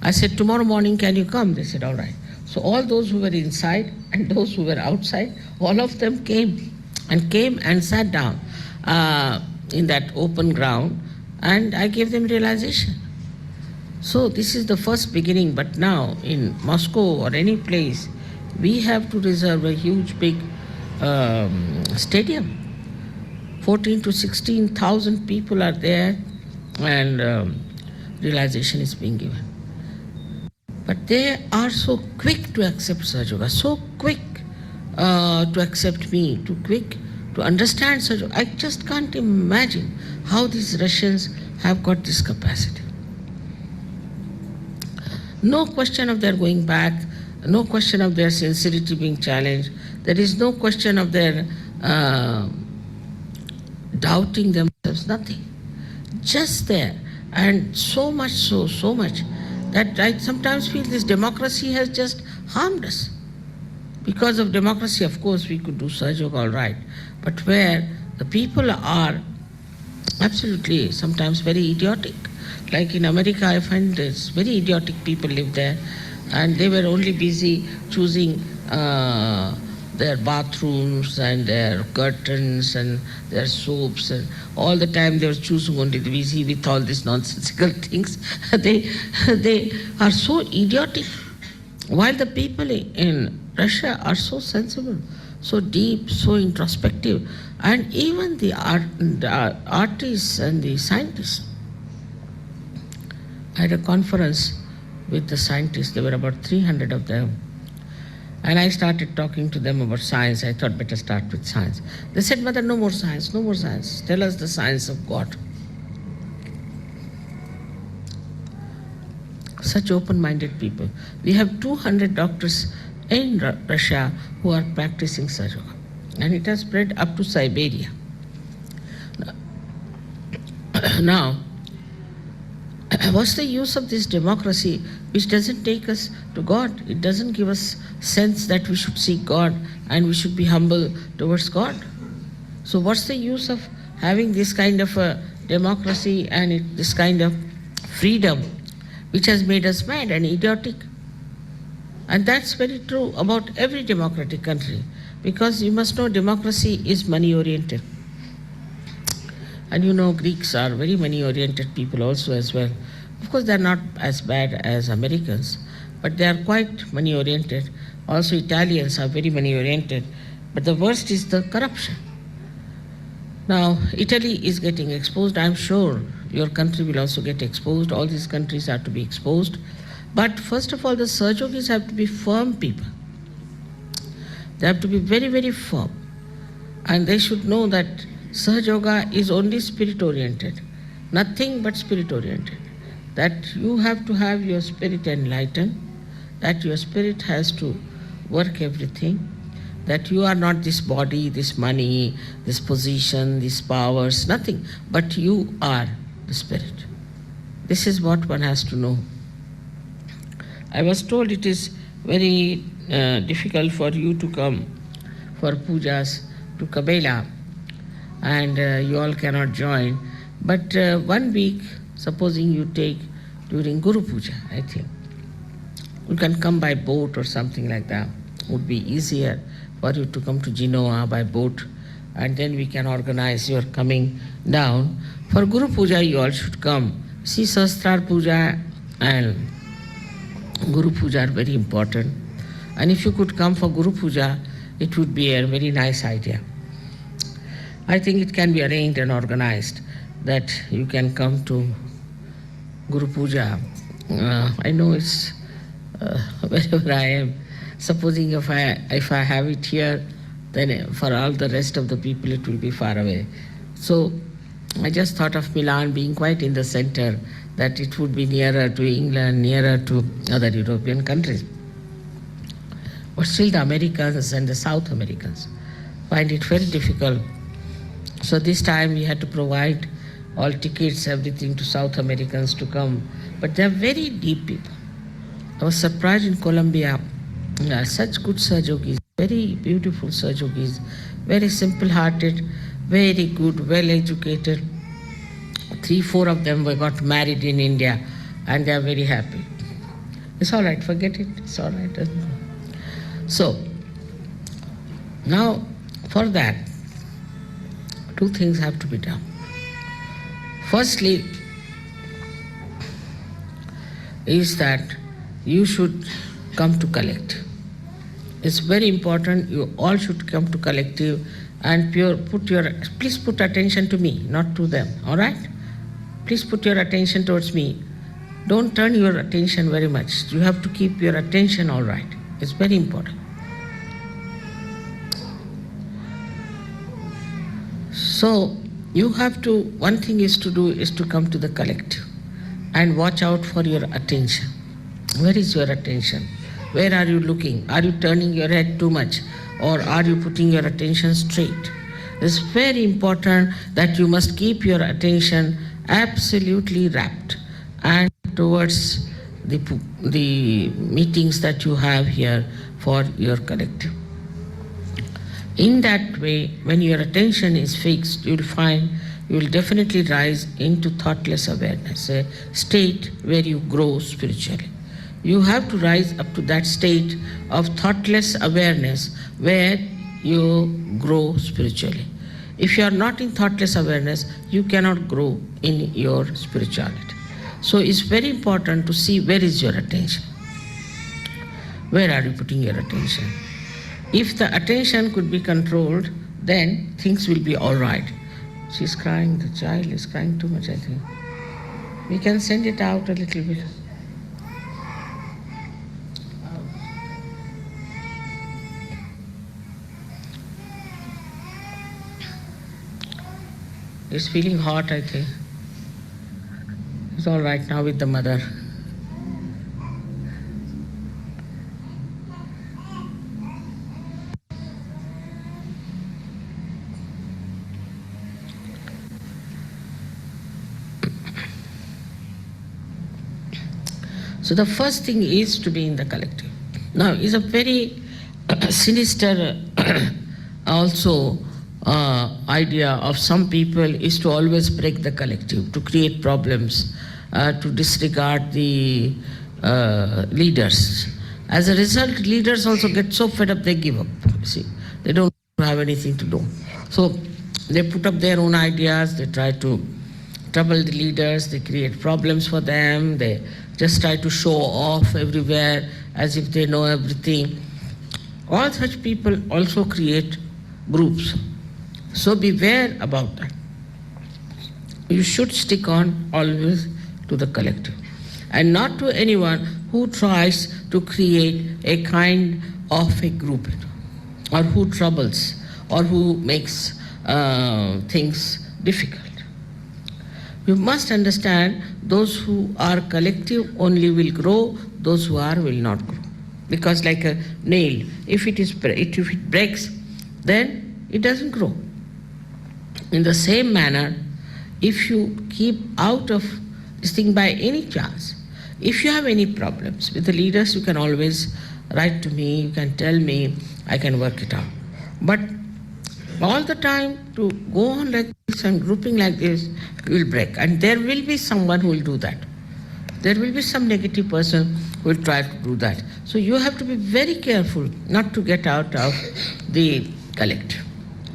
I said, tomorrow morning, can you come? They said, all right. So all those who were inside and those who were outside, all of them came and sat down in that open ground, and I gave them realization. So this is the first beginning, but now in Moscow or any place, we have to reserve a huge big stadium. 14 to 16,000 people are there, and realization is being given. But they are so quick to accept Sahaja Yoga, so quick to accept me, too quick to understand Sahaja Yoga. I just can't imagine how these Russians have got this capacity. No question of their going back, no question of their sincerity being challenged. There is no question of their doubting themselves, nothing. Just there. And so much that I sometimes feel this democracy has just harmed us. Because of democracy, of course, we could do Sahaja Yoga all right. But where the people are absolutely sometimes very idiotic. Like in America, I find there's very idiotic people live there, and they were only busy choosing their bathrooms and their curtains and their soaps, and all the time they were choosing only the busy with all these nonsensical things. They are so idiotic, while the people in Russia are so sensible, so deep, so introspective, and even the artists and the scientists. I had a conference with the scientists, there were about 300 of them. And I started talking to them about science. I thought better start with science. They said, mother, no more science. Tell us the science of God. Such open-minded people. We have 200 doctors in Russia who are practicing Sahaja Yoga. And it has spread up to Siberia. Now, what's the use of this democracy which doesn't take us to God? It doesn't give us sense that we should seek God and we should be humble towards God. So what's the use of having this kind of a democracy and this kind of freedom which has made us mad and idiotic? And that's very true about every democratic country, because you must know democracy is money-oriented. And you know, Greeks are very money-oriented people also as well. Of course, they're not as bad as Americans, but they are quite money oriented. Also, Italians are very money oriented, but the worst is the corruption. Now, Italy is getting exposed. I'm sure your country will also get exposed. All these countries are to be exposed. But first of all, the Sahajogis have to be firm people. They have to be very, very firm. And they should know that Sahajoga is only spirit oriented, nothing but spirit oriented. That you have to have your spirit enlightened, that your spirit has to work everything, that you are not this body, this money, this position, these powers, nothing, but you are the spirit. This is what one has to know. I was told it is very difficult for you to come for pujas to Kabela, and you all cannot join. But 1 week, supposing you take during Guru Puja, I think, you can come by boat or something like that. Would be easier for you to come to Genoa by boat, and then we can organize your coming down. For Guru Puja, you all should come. See, Sahasrar Puja and Guru Puja are very important. And if you could come for Guru Puja, it would be a very nice idea. I think it can be arranged and organized that you can come to Guru Puja. I know it's wherever I am. Supposing if I have it here, then for all the rest of the people it will be far away. So I just thought of Milan being quite in the center, that it would be nearer to England, nearer to other European countries. But still the Americans and the South Americans find it very difficult. So this time we had to provide all tickets, everything to South Americans to come. But they are very deep people. I was surprised in Colombia. Such good Sahajogis, very beautiful Sahajogis, very simple-hearted, very good, well-educated. 3-4 of them were got married in India, and they are very happy. It's all right, forget it, it's all right. So, now for that, 2 things have to be done. Firstly, is that you should come to collective. It's very important, you all should come to collective and please put attention to me, not to them, all right? Please put your attention towards me. Don't turn your attention very much. You have to keep your attention all right. It's very important. So, you have to, one thing is to do is to come to the collective and watch out for your attention. Where is your attention? Where are you looking? Are you turning your head too much? Or are you putting your attention straight? It's very important that you must keep your attention absolutely rapt and towards the meetings that you have here for your collective. In that way, when your attention is fixed, you'll find you will definitely rise into thoughtless awareness, a state where you grow spiritually. You have to rise up to that state of thoughtless awareness where you grow spiritually. If you are not in thoughtless awareness, you cannot grow in your spirituality. So it's very important to see where is your attention. Where are you putting your attention? If the attention could be controlled, then things will be all right. She's crying, the child is crying too much, I think. We can send it out a little bit. It's feeling hot, I think. It's all right now with the mother. So the first thing is to be in the collective. Now, it's a very sinister also idea of some people is to always break the collective, to create problems, to disregard the leaders. As a result, leaders also get so fed up they give up. See, they don't have anything to do. So they put up their own ideas, they try to trouble the leaders, they create problems for them, they just try to show off everywhere as if they know everything. All such people also create groups. So beware about that. You should stick on always to the collective and not to anyone who tries to create a kind of a group or who troubles or who makes things difficult. You must understand those who are collective only will grow, those who are will not grow. Because like a nail, if it breaks, then it doesn't grow. In the same manner, if you keep out of this thing by any chance, if you have any problems with the leaders, you can always write to me, you can tell me, I can work it out. But all the time to go on like this and grouping like this, you will break. And there will be someone who will do that. There will be some negative person who will try to do that. So you have to be very careful not to get out of the collective.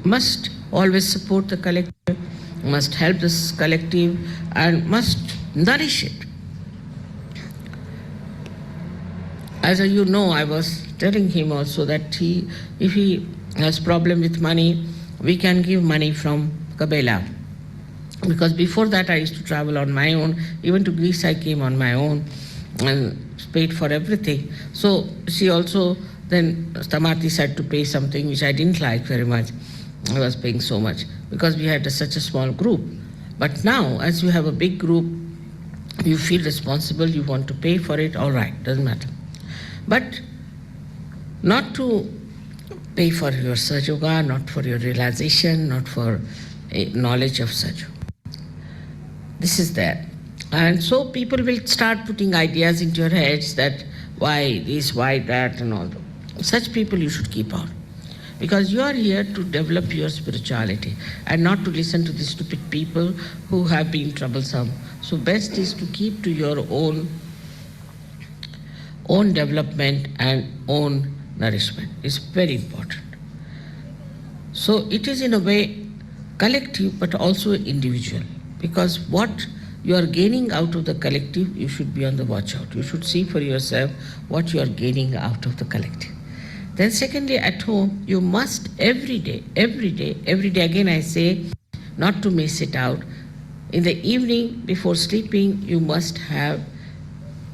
Must always support the collective, must help this collective, and must nourish it. As you know, I was telling him also that if he has problem with money, we can give money from Kabela. Because before that I used to travel on my own. Even to Greece I came on my own and paid for everything. So she also, then Stamati said to pay something which I didn't like very much. I was paying so much because we had such a small group. But now, as you have a big group, you feel responsible, you want to pay for it, all right, doesn't matter. But not to pay for your Sahaja, not for your realization, not for knowledge of Sahaja. This is there. And so people will start putting ideas into your heads that why this, why that, and all. Such people you should keep out. Because you are here to develop your spirituality and not to listen to the stupid people who have been troublesome. So best is to keep to your own development and own nourishment. It's very important. So it is in a way collective but also individual. Because what you are gaining out of the collective, you should be on the watch out. You should see for yourself what you are gaining out of the collective. Then secondly, at home, you must every day, again I say, not to miss it out. In the evening, before sleeping, you must have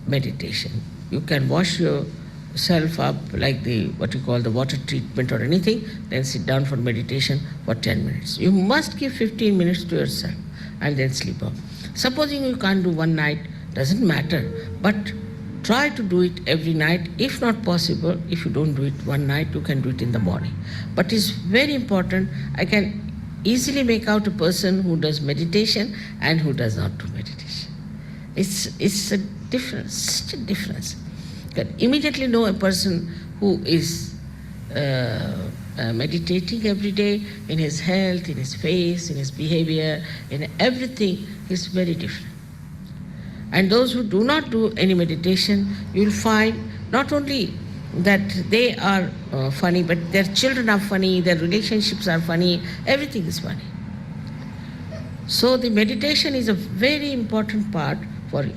meditation. You can wash yourself up like the water treatment or anything, then sit down for meditation for 10 minutes. You must give 15 minutes to yourself and then sleep off. Supposing you can't do one night, doesn't matter, but try to do it every night. If not possible, if you don't do it one night, you can do it in the morning. But it's very important. I can easily make out a person who does meditation and who does not do meditation. It's a difference, such a difference. You can immediately know a person who is meditating every day in his health, in his face, in his behavior, in everything. Is very different. And those who do not do any meditation, you will find not only that they are funny, but their children are funny, their relationships are funny, everything is funny. So the meditation is a very important part for you.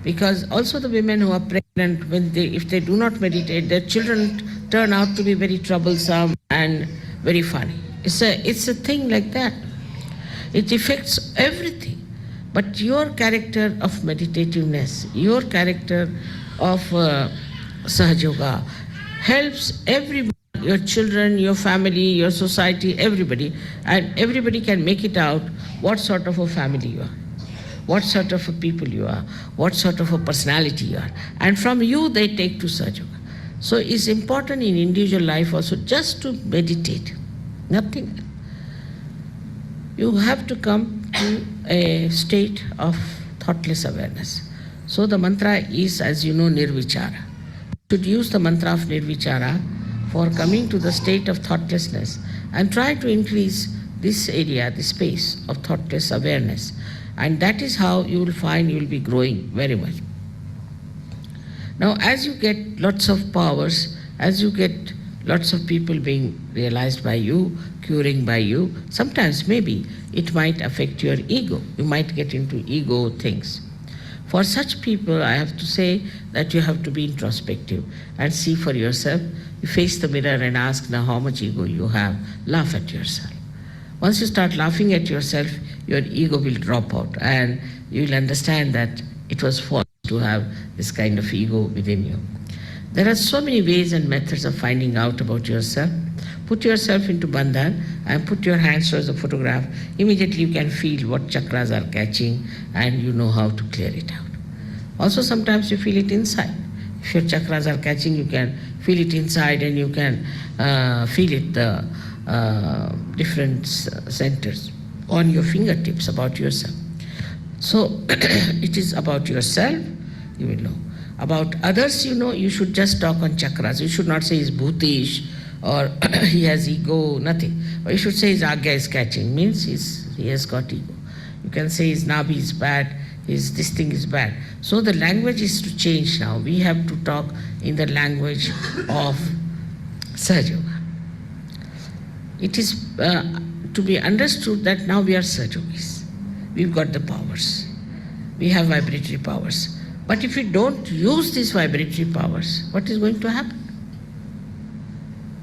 Because also the women who are pregnant, if they do not meditate, their children turn out to be very troublesome and very funny. It's a thing like that. It affects everything. But your character of meditativeness, your character of Sahaja helps everybody, your children, your family, your society, everybody. And everybody can make it out what sort of a family you are, what sort of a people you are, what sort of a personality you are. And from you they take to Sahaja. So it's important in individual life also just to meditate, nothing. You have to come to a state of thoughtless awareness. So the mantra is, as you know, nirvichara. You should use the mantra of nirvichara for coming to the state of thoughtlessness and try to increase this area, this space of thoughtless awareness. And that is how you will find you will be growing very much. Now, as you get lots of powers, as you get lots of people being realized by you, curing by you. Sometimes maybe it might affect your ego. You might get into ego things. For such people, I have to say that you have to be introspective and see for yourself. You face the mirror and ask now how much ego you have. Laugh at yourself. Once you start laughing at yourself, your ego will drop out and you will understand that it was false to have this kind of ego within you. There are so many ways and methods of finding out about yourself. Put yourself into bandhan and put your hands towards the photograph. Immediately you can feel what chakras are catching and you know how to clear it out. Also, sometimes you feel it inside. If your chakras are catching, you can feel it inside and you can feel it, the different centers on your fingertips about yourself. So, it is about yourself, you will know. About others, you know, you should just talk on chakras. You should not say he's bhutish or he has ego, nothing. Or you should say his agya is catching, means he has got ego. You can say his nabi is bad, this thing is bad. So the language is to change now. We have to talk in the language of Sahaj Yoga. It is to be understood that now we are Sahaj Yogis. We've got the powers. We have vibratory powers. But if we don't use these vibratory powers, what is going to happen?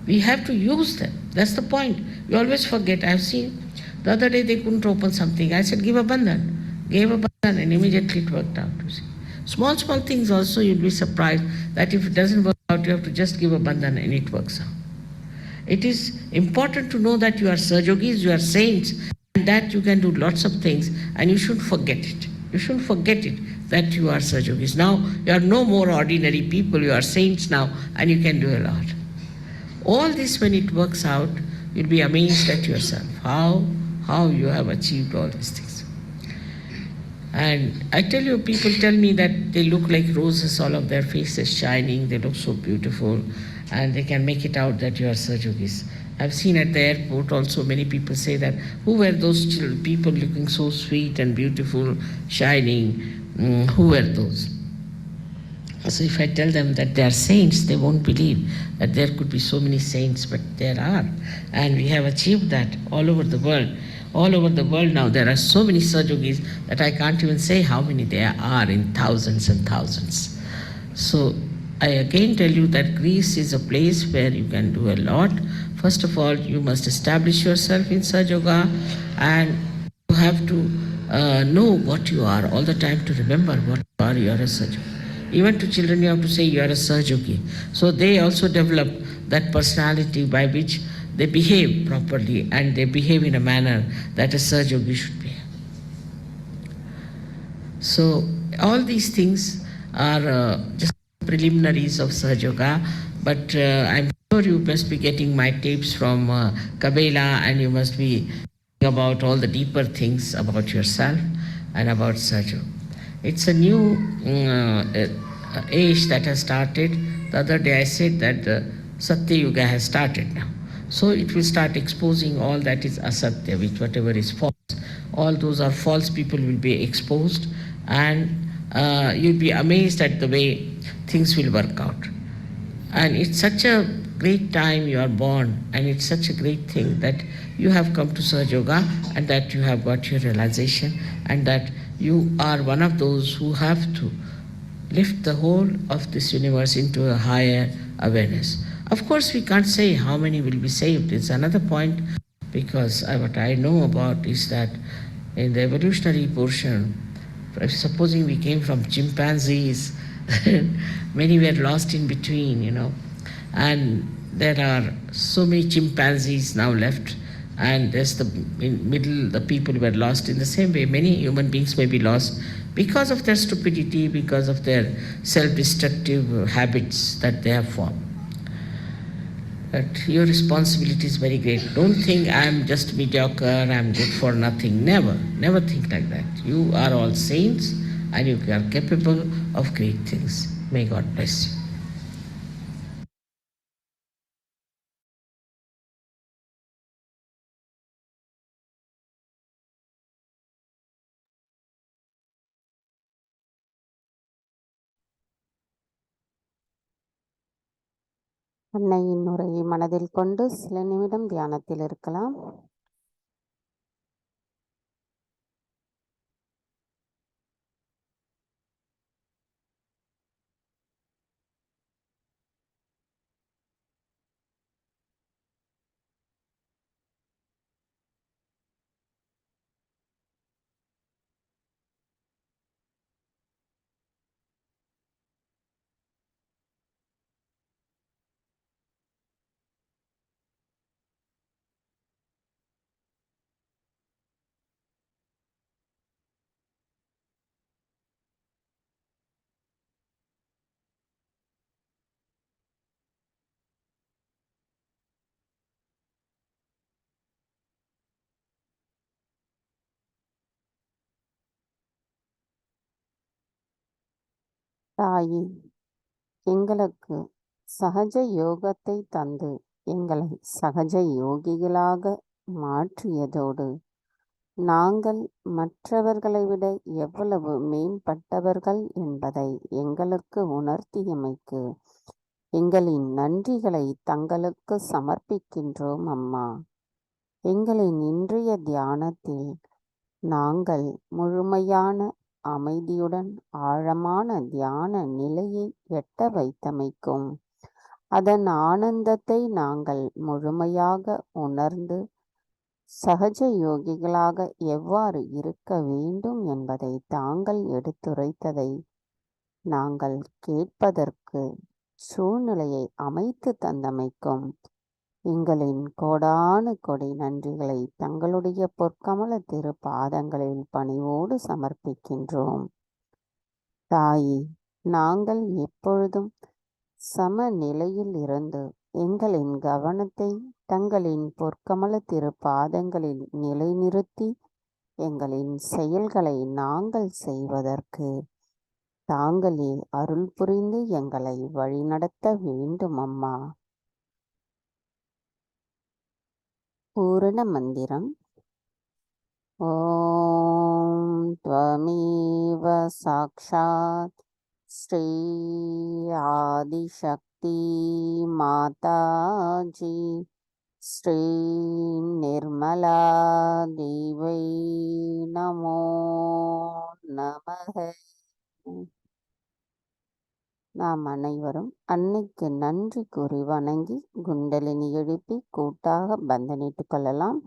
We have to use them. That's the point. We always forget. I've seen the other day they couldn't open something. I said, give a bandhan. Gave a bandhan and immediately it worked out. You see. Small things also you'll be surprised that if it doesn't work out, you have to just give a bandhan and it works out. It is important to know that you are Sahaj Yogis, you are saints, and that you can do lots of things and you shouldn't forget it. You shouldn't forget it that you are Sahaj Yogis. Now you are no more ordinary people, you are saints now and you can do a lot. All this, when it works out, you'll be amazed at yourself, how you have achieved all these things. And I tell you, people tell me that they look like roses, all of their faces shining, they look so beautiful, and they can make it out that you are Sahaj Yogis. I've seen at the airport also many people say that, who were those people looking so sweet and beautiful, shining? Who were those? So if I tell them that they are saints, they won't believe that there could be so many saints, but there are. And we have achieved that all over the world. All over the world now there are so many Sahaj Yogis that I can't even say how many there are, in thousands and thousands. So I again tell you that Greece is a place where you can do a lot. First of all, you must establish yourself in Sahaj Yoga, and you have to know what you are all the time, to remember what you are. You are a Sahaj Yogi. Even to children you have to say you are a Sahaj Yogi. So they also develop that personality by which they behave properly and they behave in a manner that a Sahaj Yogi should be. So all these things are just preliminaries of Sahaj Yoga, but I'm sure you must be getting my tapes from Kabela, and you must be thinking about all the deeper things about yourself and about Sahaj Yoga. It's a new age that has started. The other day I said that the Satya Yuga has started now. So it will start exposing all that is asatya, which whatever is false. All those are false people will be exposed, and you'll be amazed at the way things will work out. And it's such a great time you are born, and it's such a great thing that you have come to Sahaj Yoga and that you have got your realization and that you are one of those who have to lift the whole of this universe into a higher awareness. Of course, we can't say how many will be saved. It's another point, because what I know about is that in the evolutionary portion, supposing we came from chimpanzees, many were lost in between, and there are so many chimpanzees now left, and there's in middle, the people were lost in the same way. Many human beings may be lost because of their stupidity, because of their self-destructive habits that they have formed. But your responsibility is very great. Don't think I'm just mediocre, I'm good for nothing. Never think like that. You are all saints and you are capable of great things. May God bless you. அன்னையின் உரையை மனதில் கொண்டு சில நிமிடம் தியானத்தில் இருக்கலாம். தாயே, எங்களுக்கு சகஜ யோகத்தை தந்து எங்களை சகஜ யோகிகளாக மாற்றியதோடு நாங்கள் மற்றவர்களை விட எவ்வளவு மேம்பட்டவர்கள் என்பதை எங்களுக்கு உணர்த்தியமைக்கு எங்களின் நன்றிகளை தங்களுக்கு சமர்ப்பிக்கின்றோம் அம்மா. எங்களின் இன்றைய தியானத்தில் நாங்கள் முழுமையான அமைதியுடன் ஆழமான தியான நிலையை எட்ட வைத்தமைக்கும் அதன் ஆனந்தத்தை நாங்கள் முழுமையாக உணர்ந்து சகஜ யோகிகளாக எவ்வாறு இருக்க வேண்டும் என்பதை தாங்கள் எடுத்துரைத்ததை நாங்கள் கேட்பதற்கு சூழ்நிலையை அமைத்து தந்தமைக்கும் எங்களின் கோடானு கொடி நன்றிகளை தங்களுடைய பொற்கமல திரு பாதங்களில் பணிவோடு சமர்ப்பிக்கின்றோம். தாயே, நாங்கள் எப்பொழுதும் சமநிலையில் இருந்து எங்களின் கவனத்தை தங்களின் பொற்கமல திரு பாதங்களில் நிலைநிறுத்தி எங்களின் செயல்களை நாங்கள் செய்வதற்கு தாங்களே அருள் புரிந்து எங்களை வழிநடத்த வேண்டும் அம்மா. பூரண மந்திரம். ஓம் த்வமேவ சாக்ஷாத் ஸ்ரீ ஆதிசக்தி மாதாஜி ஸ்ரீ நிர்மலா தேவை நமோ நமக. நாம் அனைவரும் அன்னைக்கு நன்றி கூறி வணங்கி குண்டலினி எழுப்பி கூட்டாக பந்தனிட்டு கொள்ளலாம்.